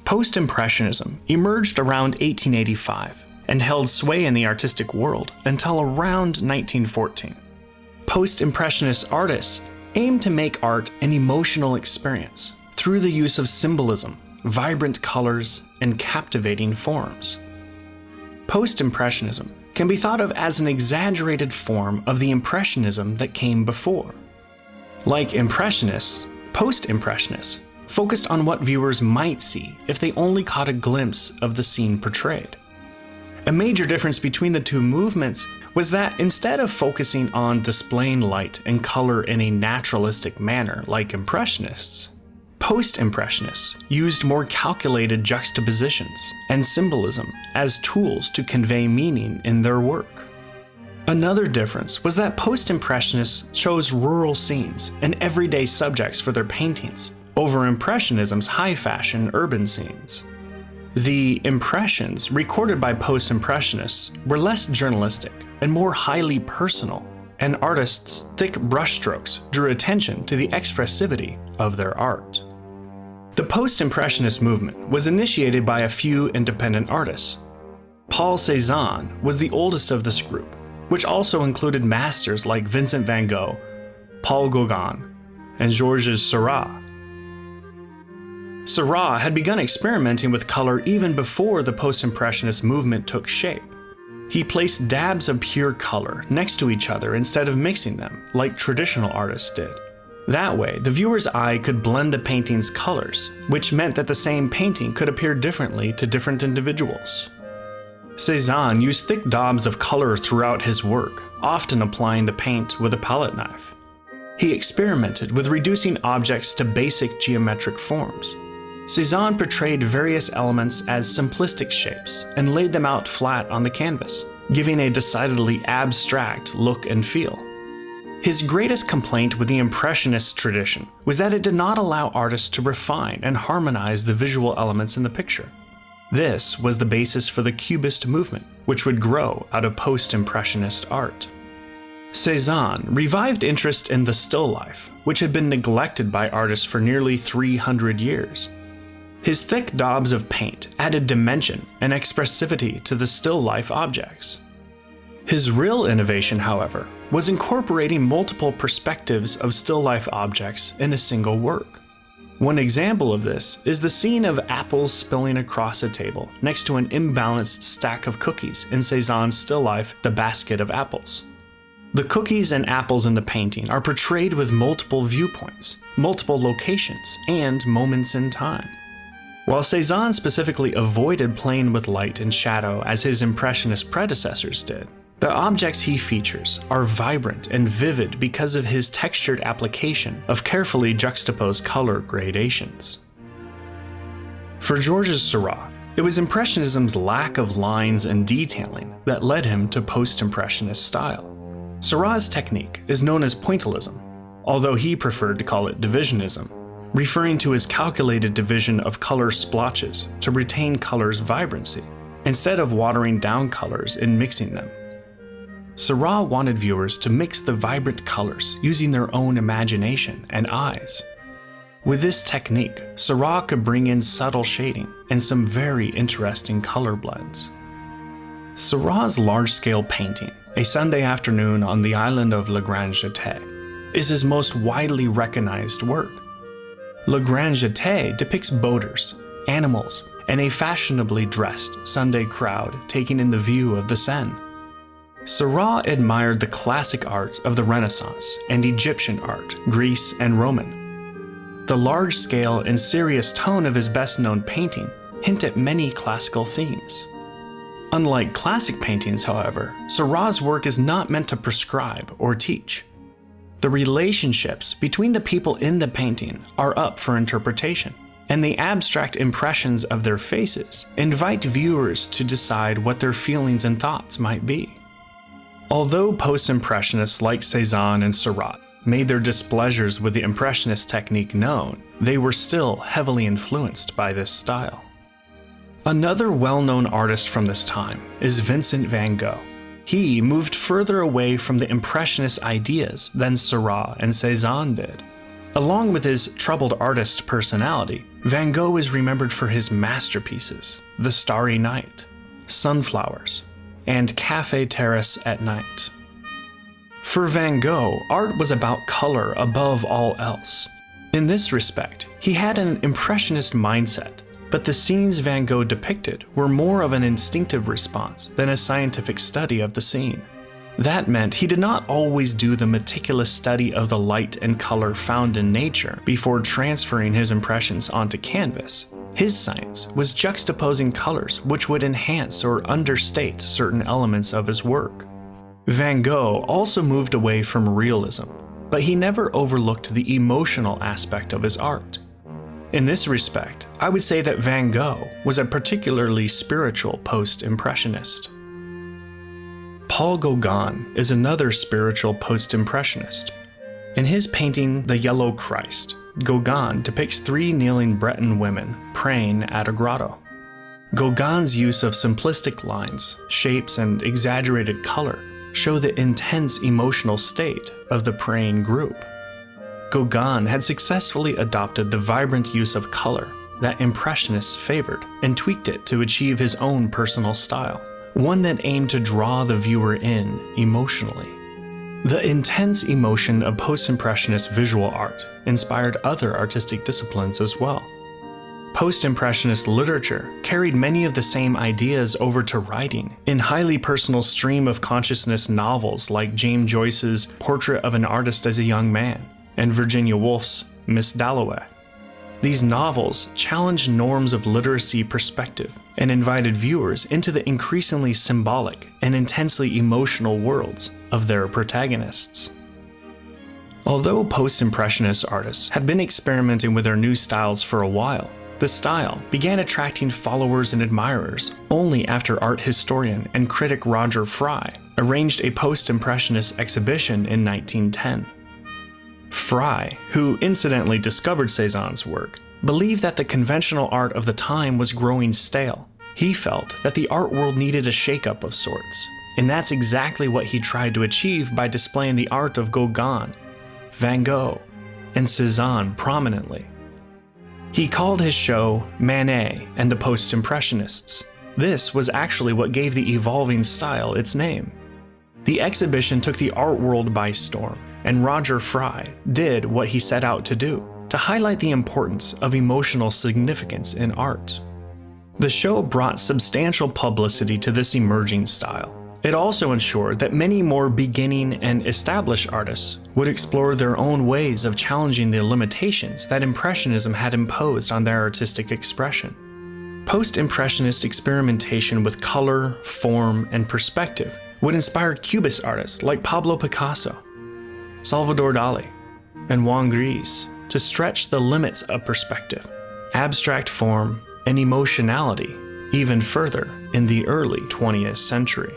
Post-Impressionism emerged around 1885 and held sway in the artistic world until around 1914. Post-Impressionist artists aimed to make art an emotional experience through the use of symbolism, vibrant colors, and captivating forms. Post-Impressionism can be thought of as an exaggerated form of the Impressionism that came before. Like Impressionists, Post-Impressionists focused on what viewers might see if they only caught a glimpse of the scene portrayed. A major difference between the two movements was that instead of focusing on displaying light and color in a naturalistic manner like Impressionists, Post-Impressionists used more calculated juxtapositions and symbolism as tools to convey meaning in their work. Another difference was that Post-Impressionists chose rural scenes and everyday subjects for their paintings over Impressionism's high-fashion urban scenes. The impressions recorded by Post-Impressionists were less journalistic and more highly personal, and artists' thick brushstrokes drew attention to the expressivity of their art. The Post-Impressionist movement was initiated by a few independent artists. Paul Cézanne was the oldest of this group, which also included masters like Vincent van Gogh, Paul Gauguin, and Georges Seurat. Seurat had begun experimenting with color even before the Post-Impressionist movement took shape. He placed dabs of pure color next to each other instead of mixing them, like traditional artists did. That way, the viewer's eye could blend the painting's colors, which meant that the same painting could appear differently to different individuals. Cézanne used thick daubs of color throughout his work, often applying the paint with a palette knife. He experimented with reducing objects to basic geometric forms. Cézanne portrayed various elements as simplistic shapes and laid them out flat on the canvas, giving a decidedly abstract look and feel. His greatest complaint with the Impressionist tradition was that it did not allow artists to refine and harmonize the visual elements in the picture. This was the basis for the Cubist movement, which would grow out of Post-Impressionist art. Cézanne revived interest in the still life, which had been neglected by artists for nearly 300 years. His thick daubs of paint added dimension and expressivity to the still life objects. His real innovation, however, was incorporating multiple perspectives of still life objects in a single work. One example of this is the scene of apples spilling across a table next to an imbalanced stack of cookies in Cézanne's still life, The Basket of Apples. The cookies and apples in the painting are portrayed with multiple viewpoints, multiple locations, and moments in time. While Cézanne specifically avoided playing with light and shadow as his Impressionist predecessors did, the objects he features are vibrant and vivid because of his textured application of carefully juxtaposed color gradations. For Georges Seurat, it was Impressionism's lack of lines and detailing that led him to Post-Impressionist style. Seurat's technique is known as pointillism, although he preferred to call it divisionism, referring to his calculated division of color splotches to retain color's vibrancy, instead of watering down colors in mixing them. Seurat wanted viewers to mix the vibrant colors using their own imagination and eyes. With this technique, Seurat could bring in subtle shading and some very interesting color blends. Seurat's large-scale painting, A Sunday Afternoon on the Island of Le Grand Jeté, is his most widely recognized work. Le Grand Jeté depicts boaters, animals, and a fashionably dressed Sunday crowd taking in the view of the Seine. Seurat admired the classic art of the Renaissance and Egyptian art, Greece and Roman. The large-scale and serious tone of his best-known painting hint at many classical themes. Unlike classic paintings, however, Seurat's work is not meant to prescribe or teach. The relationships between the people in the painting are up for interpretation, and the abstract impressions of their faces invite viewers to decide what their feelings and thoughts might be. Although Post-Impressionists like Cézanne and Seurat made their displeasures with the Impressionist technique known, they were still heavily influenced by this style. Another well-known artist from this time is Vincent van Gogh. He moved further away from the Impressionist ideas than Seurat and Cézanne did. Along with his troubled artist personality, Van Gogh is remembered for his masterpieces, The Starry Night, Sunflowers, and Café Terrace at Night. For Van Gogh, art was about color above all else. In this respect, he had an impressionist mindset, but the scenes Van Gogh depicted were more of an instinctive response than a scientific study of the scene. That meant he did not always do the meticulous study of the light and color found in nature before transferring his impressions onto canvas. His science was juxtaposing colors which would enhance or understate certain elements of his work. Van Gogh also moved away from realism, but he never overlooked the emotional aspect of his art. In this respect, I would say that Van Gogh was a particularly spiritual post-impressionist. Paul Gauguin is another spiritual post-impressionist. In his painting The Yellow Christ, Gauguin depicts three kneeling Breton women praying at a grotto. Gauguin's use of simplistic lines, shapes, and exaggerated color show the intense emotional state of the praying group. Gauguin had successfully adopted the vibrant use of color that Impressionists favored and tweaked it to achieve his own personal style, one that aimed to draw the viewer in emotionally. The intense emotion of post-impressionist visual art inspired other artistic disciplines as well. Post-impressionist literature carried many of the same ideas over to writing in highly personal stream of consciousness novels like James Joyce's Portrait of an Artist as a Young Man and Virginia Woolf's Miss Dalloway. These novels challenged norms of literacy perspective and invited viewers into the increasingly symbolic and intensely emotional worlds of their protagonists. Although post-impressionist artists had been experimenting with their new styles for a while, the style began attracting followers and admirers only after art historian and critic Roger Fry arranged a post-impressionist exhibition in 1910. Fry, who incidentally discovered Cézanne's work, believed that the conventional art of the time was growing stale. He felt that the art world needed a shakeup of sorts, and that's exactly what he tried to achieve by displaying the art of Gauguin, Van Gogh, and Cézanne prominently. He called his show Manet and the Post-Impressionists. This was actually what gave the evolving style its name. The exhibition took the art world by storm, and Roger Fry did what he set out to do, to highlight the importance of emotional significance in art. The show brought substantial publicity to this emerging style. It also ensured that many more beginning and established artists would explore their own ways of challenging the limitations that Impressionism had imposed on their artistic expression. Post-Impressionist experimentation with color, form, and perspective would inspire Cubist artists like Pablo Picasso, Salvador Dali, and Juan Gris to stretch the limits of perspective, abstract form, and emotionality even further in the early 20th century.